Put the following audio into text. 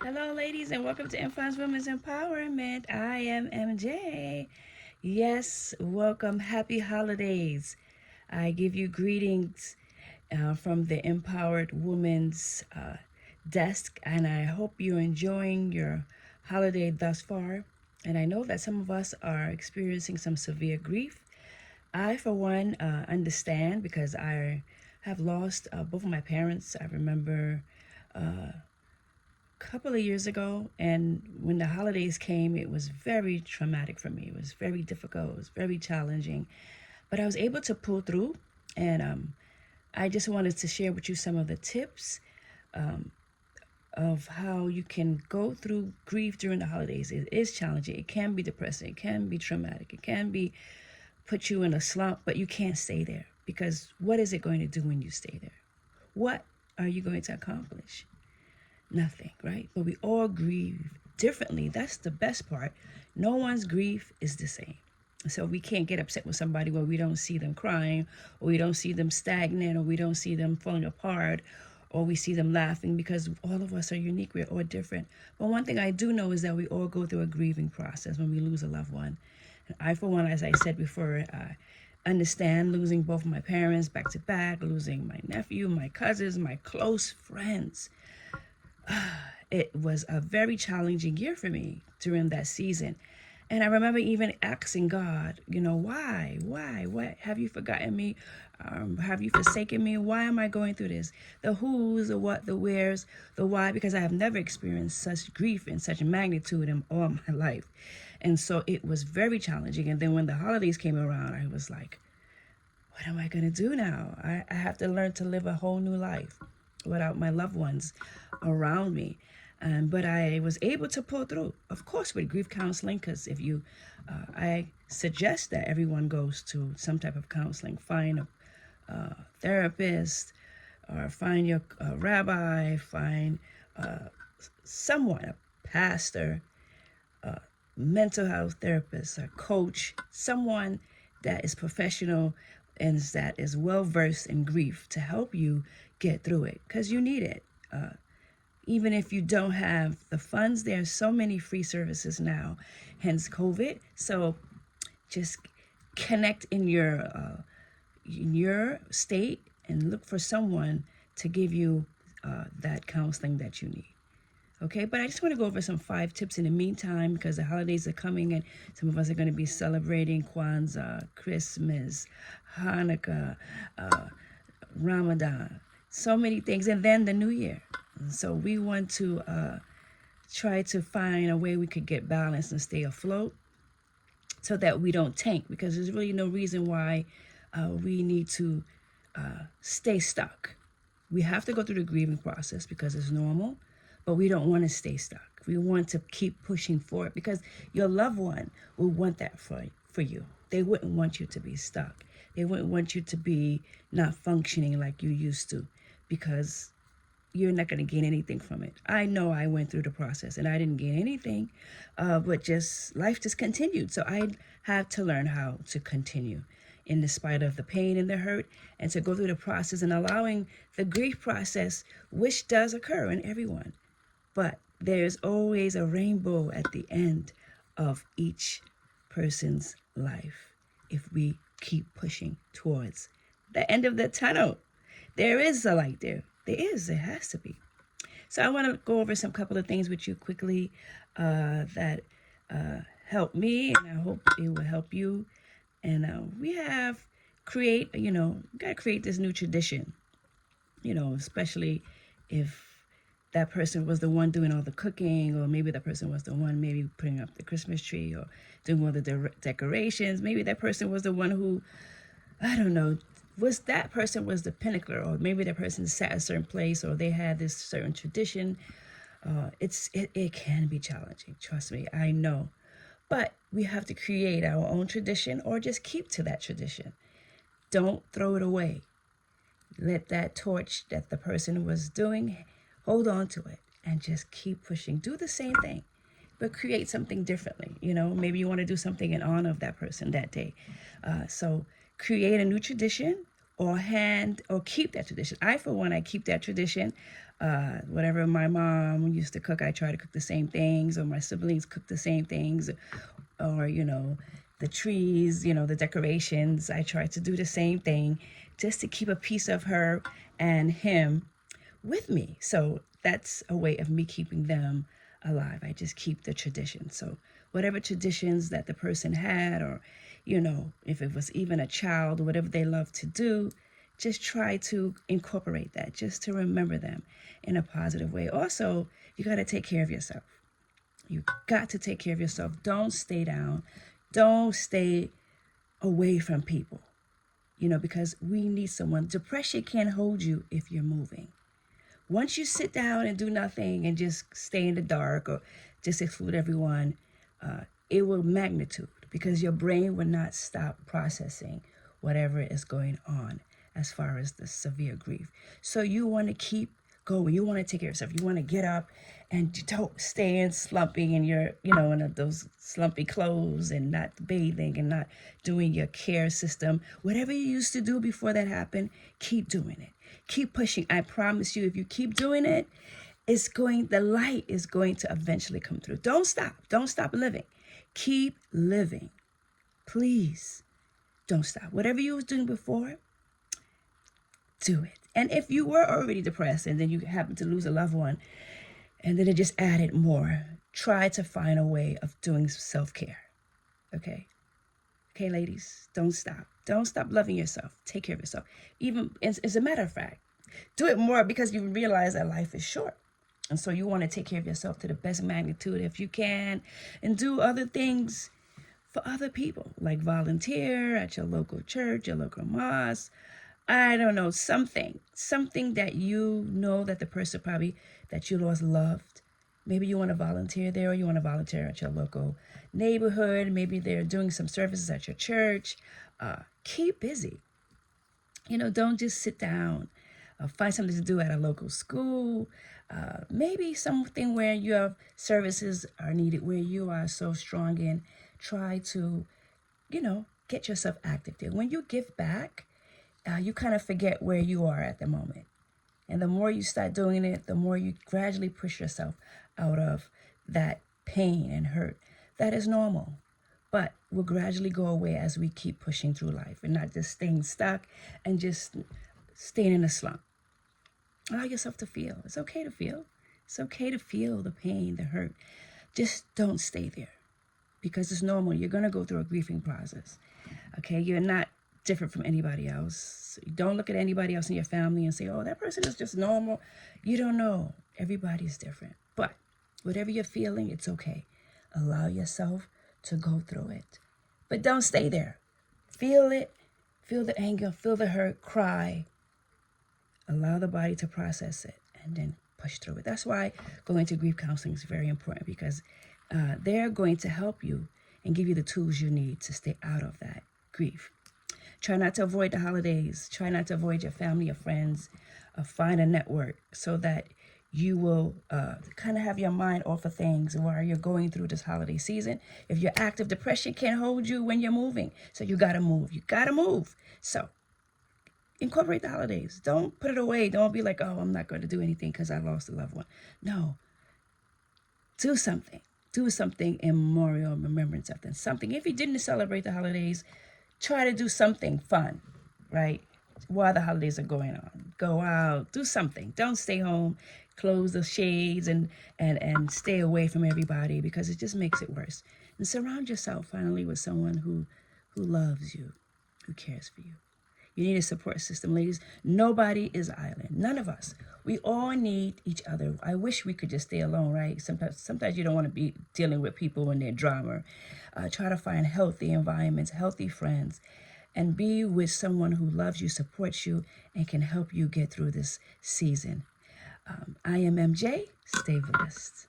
Hello, ladies, and welcome to Influence Women's Empowerment. I am MJ. Yes, welcome. Happy holidays. I give you greetings from the Empowered Woman's desk, and I hope you're enjoying your holiday thus far. And I know that some of us are experiencing some severe grief. I, for one, understand because I have lost both of my parents. I remember couple of years ago, and when the holidays came, it was very traumatic for me. It was very difficult. It was very challenging, but I was able to pull through. And I just wanted to share with you some of the tips of how you can go through grief during the holidays. It is challenging. It can be depressing. It can be traumatic. It can be put you in a slump, but you can't stay there, because what is it going to do when you stay there? What are you going to accomplish? Nothing, right? But we all grieve differently. That's the best part. No one's grief is the same. So we can't get upset with somebody where we don't see them crying, or we don't see them stagnant, or we don't see them falling apart, or we see them laughing, because all of us are unique. We're all different. But one thing I do know is that we all go through a grieving process when we lose a loved one. And I, for one, as I said before, understand losing both my parents back to back, losing my nephew, my cousins, my close friends. It was a very challenging year for me during that season. And I remember even asking God, why? What? Have you forgotten me? Have you forsaken me? Why am I going through this? The who's, the what, the where's, the why, because I have never experienced such grief in such magnitude in all my life. And so it was very challenging. And then when the holidays came around, I was like, what am I going to do now? I have to learn to live a whole new life without my loved ones around me. But I was able to pull through, of course, with grief counseling, because I suggest that everyone goes to some type of counseling. Find a therapist, or find your rabbi, find someone, a pastor, a mental health therapist, a coach, someone that is professional and that is well versed in grief to help you get through it, because you need it. Even if you don't have the funds, there are so many free services now, hence COVID. So just connect in your state and look for someone to give you that counseling that you need. Okay, but I just want to go over some 5 tips in the meantime, because the holidays are coming and some of us are going to be celebrating Kwanzaa, Christmas, Hanukkah, Ramadan, so many things, and then the New Year. So we want to try to find a way we could get balance and stay afloat so that we don't tank, because there's really no reason why we need to stay stuck. We have to go through the grieving process because it's normal, but we don't want to stay stuck. We want to keep pushing forward, because your loved one will want that for you. They wouldn't want you to be stuck. They wouldn't want you to be not functioning like you used to, because you're not going to gain anything from it. I know I went through the process and I didn't gain anything, but just life just continued. So I had to learn how to continue in spite of the pain and the hurt, and to go through the process and allowing the grief process, which does occur in everyone. But there's always a rainbow at the end of each person's life if we keep pushing towards the end of the tunnel. There is a light there. There has to be. So I want to go over some couple of things with you quickly that help me, and I hope it will help you. And we got to create this new tradition, especially if that person was the one doing all the cooking, or maybe that person was the one maybe putting up the Christmas tree or doing all the decorations. Maybe that person was the one who, I don't know, that person was the pinnacle, or maybe that person sat a certain place, or they had this certain tradition. It can be challenging, trust me, I know. But we have to create our own tradition, or just keep to that tradition. Don't throw it away. Let that torch that the person was doing, hold on to it and just keep pushing. Do the same thing, but create something differently. Maybe you want to do something in honor of that person that day. So create a new tradition, or keep that tradition. I, for one, I keep that tradition. Whatever my mom used to cook, I try to cook the same things, or my siblings cook the same things, or, the trees, the decorations. I try to do the same thing just to keep a piece of her and him with me. So that's a way of me keeping them alive. I just keep the tradition. So whatever traditions that the person had, or, if it was even a child, whatever they love to do, just try to incorporate that, just to remember them in a positive way. Also, you got to take care of yourself. You got to take care of yourself. Don't stay down. Don't stay away from people, because we need someone. Depression can't hold you if you're moving. Once you sit down and do nothing and just stay in the dark or just exclude everyone, it will magnitude, because your brain will not stop processing whatever is going on as far as the severe grief. So you want to keep going. You want to take care of yourself. You want to get up and don't stay in slumping in your, in those slumpy clothes, and not bathing and not doing your care system. Whatever you used to do before that happened, keep doing it. Keep pushing. I promise you, if you keep doing it, the light is going to eventually come through. Don't stop. Don't stop living. Keep living. Please don't stop. Whatever you was doing before, do it. And if you were already depressed and then you happen to lose a loved one, and then it just added more, try to find a way of doing self-care. Okay, ladies, don't stop. Don't stop loving yourself. Take care of yourself. Even, as a matter of fact, do it more, because you realize that life is short. And so you want to take care of yourself to the best magnitude if you can, and do other things for other people, like volunteer at your local church, your local mosque. I don't know, something that that the person probably that you lost loved. Maybe you want to volunteer there, or you want to volunteer at your local neighborhood. Maybe they're doing some services at your church. Keep busy. Don't just sit down. Find something to do at a local school. Maybe something where your services are needed, where you are so strong in. Try to, get yourself active there. When you give back, you kind of forget where you are at the moment. And the more you start doing it, the more you gradually push yourself out of that pain and hurt. That is normal, but will gradually go away as we keep pushing through life, and not just staying stuck and just staying in a slump. Allow yourself to feel. It's okay to feel. It's okay to feel the pain, the hurt. Just don't stay there, because it's normal. You're going to go through a grieving process. Okay, you're not different from anybody else. Don't look at anybody else in your family and say, oh, that person is just normal. You don't know. Everybody's different. But whatever you're feeling, it's okay. Allow yourself to go through it. But don't stay there. Feel it. Feel the anger. Feel the hurt. Cry. Allow the body to process it, and then push through it. That's why going to grief counseling is very important, because they're going to help you and give you the tools you need to stay out of that grief. Try not to avoid the holidays. Try not to avoid your family or friends. Find a network so that you will kind of have your mind off of things while you're going through this holiday season. If you're active, depression can't hold you when you're moving. So you got to move. You got to move. So incorporate the holidays. Don't put it away. Don't be like, oh, I'm not going to do anything because I lost a loved one. No. Do something. Do something in memorial, remembrance of them. Something. If you didn't celebrate the holidays, try to do something fun, right? While the holidays are going on. Go out. Do something. Don't stay home. Close the shades and stay away from everybody, because it just makes it worse. And surround yourself finally with someone who loves you, who cares for you. You need a support system, ladies. Nobody is an island. None of us. We all need each other. I wish we could just stay alone, right? Sometimes you don't want to be dealing with people in their drama. Try to find healthy environments, healthy friends, and be with someone who loves you, supports you, and can help you get through this season. I am MJ. Stay blessed.